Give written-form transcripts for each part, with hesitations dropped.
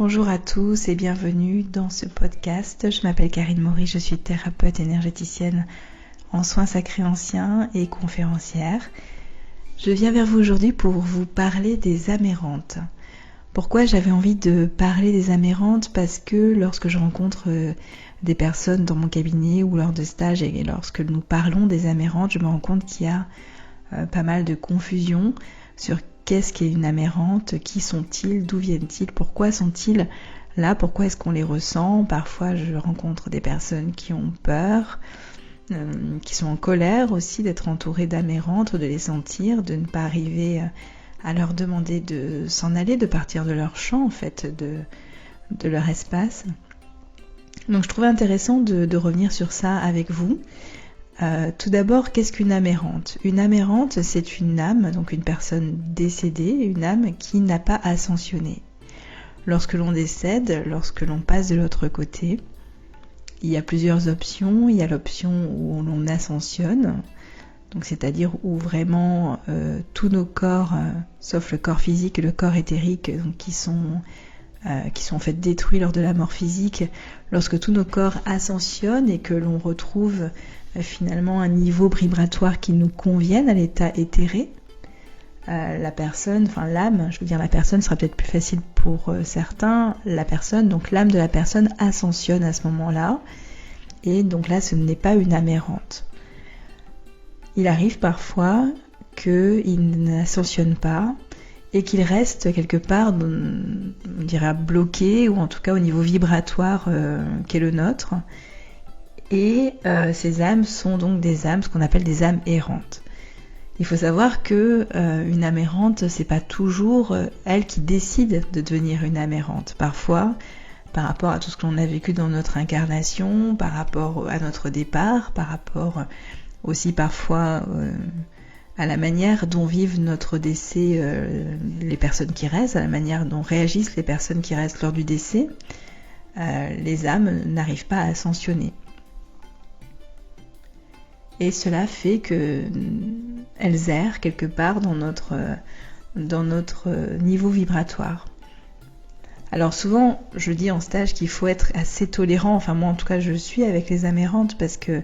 Bonjour à tous et bienvenue dans ce podcast. Je m'appelle Karine Maury, je suis thérapeute énergéticienne en soins sacrés anciens et conférencière. Je viens vers vous aujourd'hui pour vous parler des amérantes. Pourquoi j'avais envie de parler des amérantes? Parce que lorsque je rencontre des personnes dans mon cabinet ou lors de stages et lorsque nous parlons des amérantes, je me rends compte qu'il y a pas mal de confusion sur qu'est-ce qu'est une amérante, qui sont-ils, d'où viennent-ils, pourquoi sont-ils là, pourquoi est-ce qu'on les ressent. Parfois je rencontre des personnes qui ont peur, qui sont en colère aussi d'être entourées d'amérantes, de les sentir, de ne pas arriver à leur demander de s'en aller, de partir de leur champ en fait, de leur espace. Donc je trouvais intéressant de revenir sur ça avec vous. Tout d'abord, qu'est-ce qu'une amérante? Une amérante, c'est une âme, donc une personne décédée, une âme qui n'a pas ascensionné. Lorsque l'on décède, lorsque l'on passe de l'autre côté, il y a plusieurs options. Il y a l'option où l'on ascensionne, donc c'est-à-dire où vraiment tous nos corps, sauf le corps physique et le corps éthérique, donc qui sont en fait détruits lors de la mort physique, lorsque tous nos corps ascensionnent et que l'on retrouve finalement un niveau vibratoire qui nous convienne à l'état éthéré. La personne, enfin l'âme, je veux dire la personne sera peut-être plus facile pour certains, la personne, donc l'âme de la personne ascensionne à ce moment-là, et donc là ce n'est pas une amérante. Il arrive parfois qu'il n'ascensionne pas et qu'il reste quelque part, on dirait bloqué, ou en tout cas au niveau vibratoire qui est le nôtre. Et ces âmes sont donc des âmes, ce qu'on appelle des âmes errantes. Il faut savoir que une âme errante, c'est pas toujours elle qui décide de devenir une âme errante. Parfois, par rapport à tout ce que l'on a vécu dans notre incarnation, par rapport à notre départ, par rapport aussi parfois à la manière dont vivent notre décès les personnes qui restent, à la manière dont réagissent les personnes qui restent lors du décès, les âmes n'arrivent pas à ascensionner. Et cela fait qu'elles errent quelque part dans notre niveau vibratoire. Alors souvent, je dis en stage qu'il faut être assez tolérant, enfin moi en tout cas je le suis avec les amérantes, parce que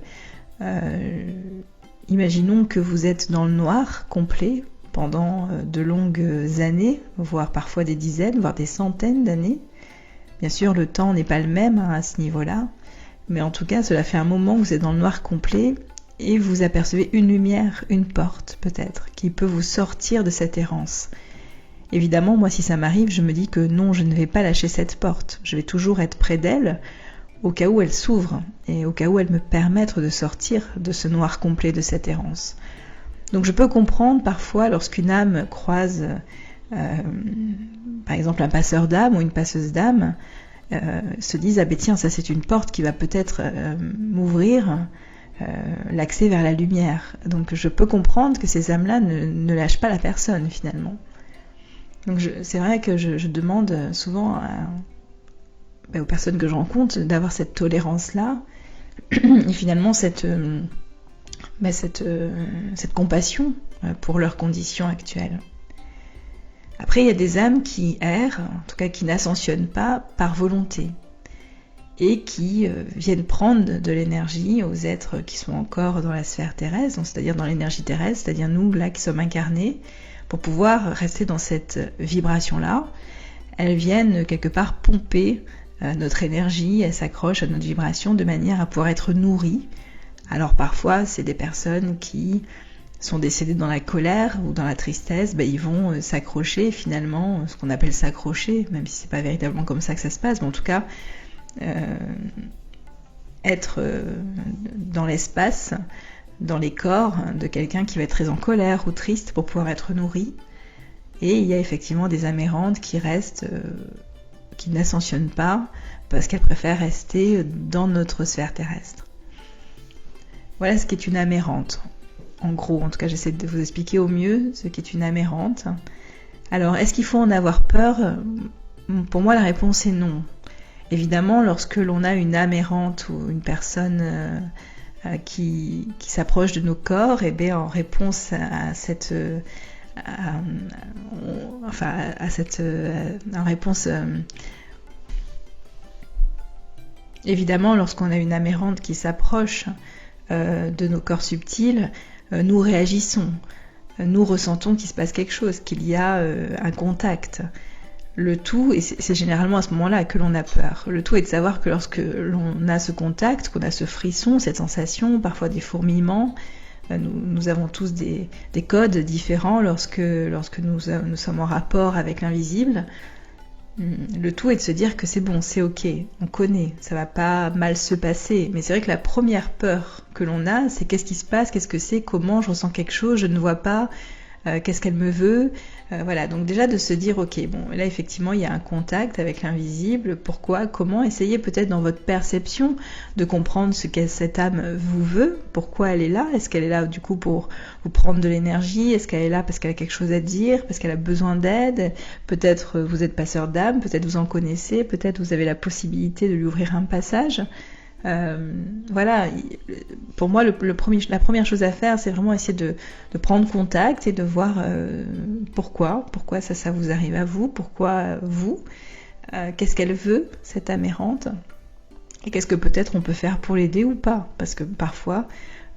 imaginons que vous êtes dans le noir complet pendant de longues années, voire parfois des dizaines, voire des centaines d'années. Bien sûr, le temps n'est pas le même à ce niveau-là, mais en tout cas, cela fait un moment que vous êtes dans le noir complet et vous apercevez une lumière, une porte peut-être, qui peut vous sortir de cette errance. Évidemment, moi si ça m'arrive, je me dis que non, je ne vais pas lâcher cette porte. Je vais toujours être près d'elle, au cas où elle s'ouvre, et au cas où elle me permette de sortir de ce noir complet, de cette errance. Donc je peux comprendre parfois lorsqu'une âme croise, par exemple un passeur d'âme ou une passeuse d'âme, se disent « Ah ben tiens, ça c'est une porte qui va peut-être m'ouvrir l'accès vers la lumière ». Donc je peux comprendre que ces âmes-là ne lâchent pas la personne finalement. Donc c'est vrai que je demande souvent aux personnes que je rencontre d'avoir cette tolérance-là et finalement cette compassion pour leurs conditions actuelles. Après, il y a des âmes qui errent, en tout cas qui n'ascensionnent pas par volonté et qui viennent prendre de l'énergie aux êtres qui sont encore dans la sphère terrestre, c'est-à-dire dans l'énergie terrestre, c'est-à-dire nous là qui sommes incarnés, pour pouvoir rester dans cette vibration-là. Elles viennent quelque part pomper notre énergie, elles s'accrochent à notre vibration de manière à pouvoir être nourries. Alors parfois, c'est des personnes qui sont décédées dans la colère ou dans la tristesse, ils vont s'accrocher finalement, ce qu'on appelle s'accrocher, même si c'est pas véritablement comme ça que ça se passe, mais en tout cas être dans l'espace, dans les corps de quelqu'un qui va être très en colère ou triste pour pouvoir être nourri. Et il y a effectivement des amérantes qui restent, qui n'ascensionnent pas parce qu'elles préfèrent rester dans notre sphère terrestre. Voilà ce qu'est une amérante. En gros, en tout cas, j'essaie de vous expliquer au mieux ce qu'est une amérante. Alors, est-ce qu'il faut en avoir peur? Pour moi, la réponse est non. Évidemment, lorsque l'on a une amérante ou une personne qui s'approche de nos corps, et bien en réponse à cette en réponse Évidemment, lorsqu'on a une âme errante qui s'approche de nos corps subtils, nous réagissons, nous ressentons qu'il se passe quelque chose, qu'il y a un contact. Le tout, et c'est généralement à ce moment-là que l'on a peur, le tout est de savoir que lorsque l'on a ce contact, qu'on a ce frisson, cette sensation, parfois des fourmillements, nous avons tous des codes différents lorsque nous sommes en rapport avec l'invisible. Le tout est de se dire que c'est bon, c'est ok, on connaît, ça va pas mal se passer. Mais c'est vrai que la première peur que l'on a, c'est qu'est-ce qui se passe, qu'est-ce que c'est, comment, je ressens quelque chose, je ne vois pas, qu'est-ce qu'elle me veut. Voilà, donc déjà de se dire ok, bon, là effectivement il y a un contact avec l'invisible, pourquoi, comment, essayez peut-être dans votre perception de comprendre ce que cette âme vous veut, pourquoi elle est là, est-ce qu'elle est là du coup pour vous prendre de l'énergie, est-ce qu'elle est là parce qu'elle a quelque chose à dire, parce qu'elle a besoin d'aide, peut-être vous êtes passeur d'âme, peut-être vous en connaissez, peut-être vous avez la possibilité de lui ouvrir un passage. Voilà, pour moi la première chose à faire, c'est vraiment essayer de prendre contact et de voir pourquoi ça vous arrive à vous, pourquoi vous, qu'est-ce qu'elle veut, cette âme errante, et qu'est-ce que peut-être on peut faire pour l'aider ou pas, parce que parfois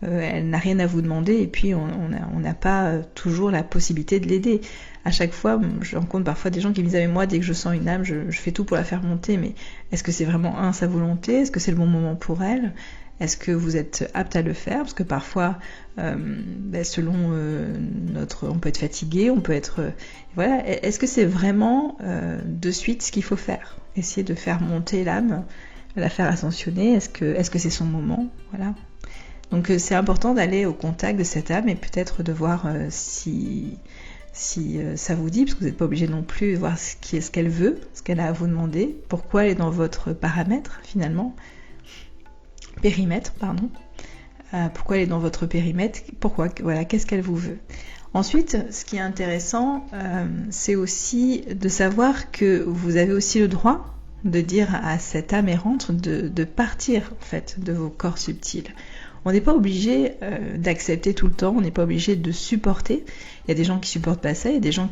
elle n'a rien à vous demander et puis on n'a pas toujours la possibilité de l'aider. À chaque fois, je rencontre parfois des gens qui me disent avec moi, dès que je sens une âme, je fais tout pour la faire monter, mais est-ce que c'est vraiment sa volonté? Est-ce que c'est le bon moment pour elle? Est-ce que vous êtes apte à le faire? Parce que parfois, selon on peut être fatigué, on peut être... voilà. Est-ce que c'est vraiment de suite ce qu'il faut faire? Essayer de faire monter l'âme, la faire ascensionner, est-ce que c'est son moment? Voilà. Donc c'est important d'aller au contact de cette âme et peut-être de voir si ça vous dit, parce que vous n'êtes pas obligé non plus de voir ce qu'elle veut, ce qu'elle a à vous demander, pourquoi elle est dans votre périmètre, pourquoi elle est dans votre périmètre, voilà, qu'est-ce qu'elle vous veut. Ensuite, ce qui est intéressant, c'est aussi de savoir que vous avez aussi le droit de dire à cette âme errante de partir en fait de vos corps subtils. On n'est pas obligé d'accepter tout le temps, on n'est pas obligé de supporter. Il y a des gens qui supportent pas ça, il y a des gens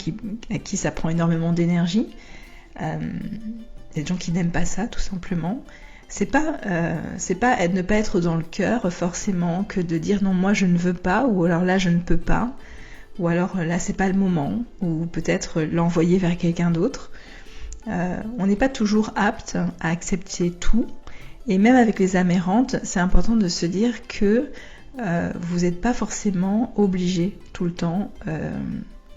à qui ça prend énormément d'énergie. Il y a des gens qui n'aiment pas ça, tout simplement. C'est pas ne pas être dans le cœur forcément que de dire non, moi je ne veux pas, ou alors là je ne peux pas, ou alors là c'est pas le moment, ou peut-être l'envoyer vers quelqu'un d'autre. On n'est pas toujours apte à accepter tout. Et même avec les âmes errantes, c'est important de se dire que vous n'êtes pas forcément obligé tout le temps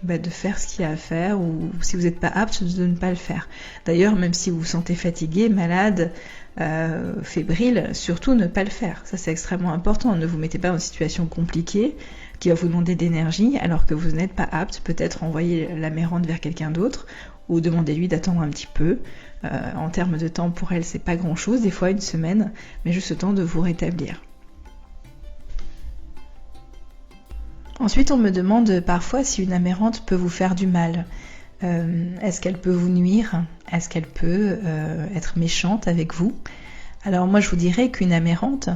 de faire ce qu'il y a à faire, ou si vous n'êtes pas apte, de ne pas le faire. D'ailleurs, même si vous vous sentez fatigué, malade, fébrile, surtout ne pas le faire. Ça, c'est extrêmement important. Ne vous mettez pas dans une situation compliquée qui va vous demander d'énergie alors que vous n'êtes pas apte. Peut-être envoyer l'âme errante vers quelqu'un d'autre ou demandez-lui d'attendre un petit peu. En termes de temps, pour elle, c'est pas grand-chose, des fois une semaine, mais juste le temps de vous rétablir. Ensuite, on me demande parfois si une âme errante peut vous faire du mal. Est-ce qu'elle peut vous nuire? Est-ce qu'elle peut être méchante avec vous? Alors moi, je vous dirais qu'une âme errante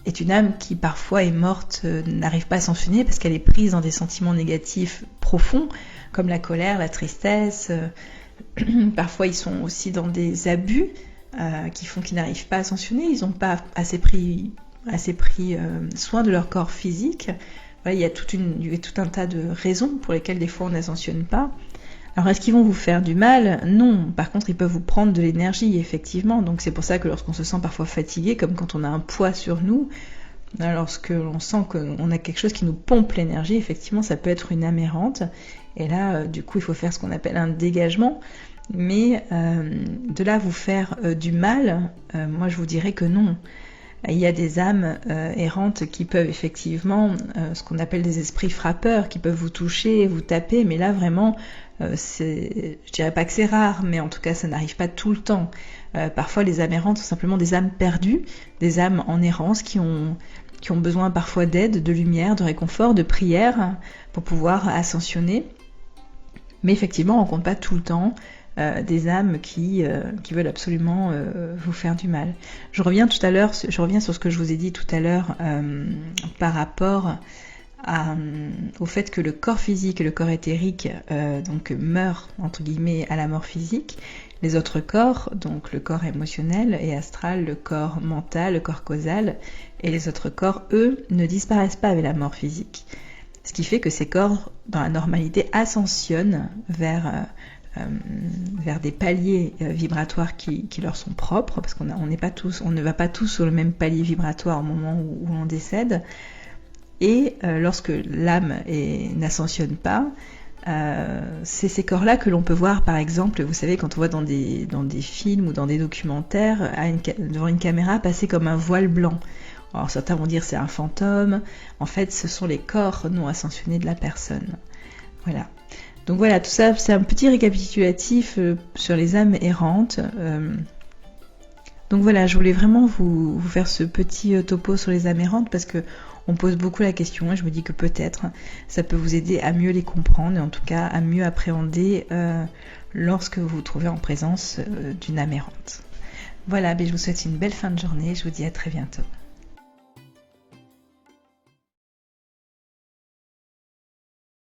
est une âme qui parfois est morte, n'arrive pas à s'enchaîner parce qu'elle est prise dans des sentiments négatifs profonds, comme la colère, la tristesse. Parfois, ils sont aussi dans des abus qui font qu'ils n'arrivent pas à ascensionner. Ils n'ont pas assez pris soin de leur corps physique. Voilà, il y a tout un tas de raisons pour lesquelles des fois on n'ascensionne pas. Alors est-ce qu'ils vont vous faire du mal? Non. Par contre, ils peuvent vous prendre de l'énergie, effectivement. Donc c'est pour ça que lorsqu'on se sent parfois fatigué, comme quand on a un poids sur nous, lorsque l'on sent qu'on a quelque chose qui nous pompe l'énergie, effectivement, ça peut être une âme errante. Et là, du coup, il faut faire ce qu'on appelle un dégagement. Mais de là vous faire du mal, moi je vous dirais que non. Il y a des âmes errantes qui peuvent effectivement, ce qu'on appelle des esprits frappeurs, qui peuvent vous toucher, vous taper, mais là vraiment, je dirais pas que c'est rare, mais en tout cas ça n'arrive pas tout le temps. Parfois les âmes errantes sont simplement des âmes perdues, des âmes en errance qui ont besoin parfois d'aide, de lumière, de réconfort, de prière pour pouvoir ascensionner. Mais effectivement, on ne rencontre pas tout le temps des âmes qui veulent absolument vous faire du mal. Je reviens sur ce que je vous ai dit tout à l'heure par rapport au fait que le corps physique et le corps éthérique donc meurent entre guillemets à la mort physique. Les autres corps, donc le corps émotionnel et astral, le corps mental, le corps causal, et les autres corps, eux, ne disparaissent pas avec la mort physique. Ce qui fait que ces corps, dans la normalité, ascensionnent vers des paliers vibratoires qui leur sont propres, parce qu'on ne va pas tous sur le même palier vibratoire au moment où on décède. Et lorsque l'âme n'ascensionne pas, c'est ces corps-là que l'on peut voir, par exemple, vous savez, quand on voit dans des films ou dans des documentaires, devant une caméra passer comme un voile blanc. Alors certains vont dire c'est un fantôme, en fait ce sont les corps non ascensionnés de la personne. Voilà. Donc voilà, tout ça c'est un petit récapitulatif sur les âmes errantes. Donc voilà, je voulais vraiment vous faire ce petit topo sur les âmes errantes parce que on pose beaucoup la question et je me dis que peut-être ça peut vous aider à mieux les comprendre et en tout cas à mieux appréhender lorsque vous vous trouvez en présence d'une âme errante. Voilà, je vous souhaite une belle fin de journée et je vous dis à très bientôt.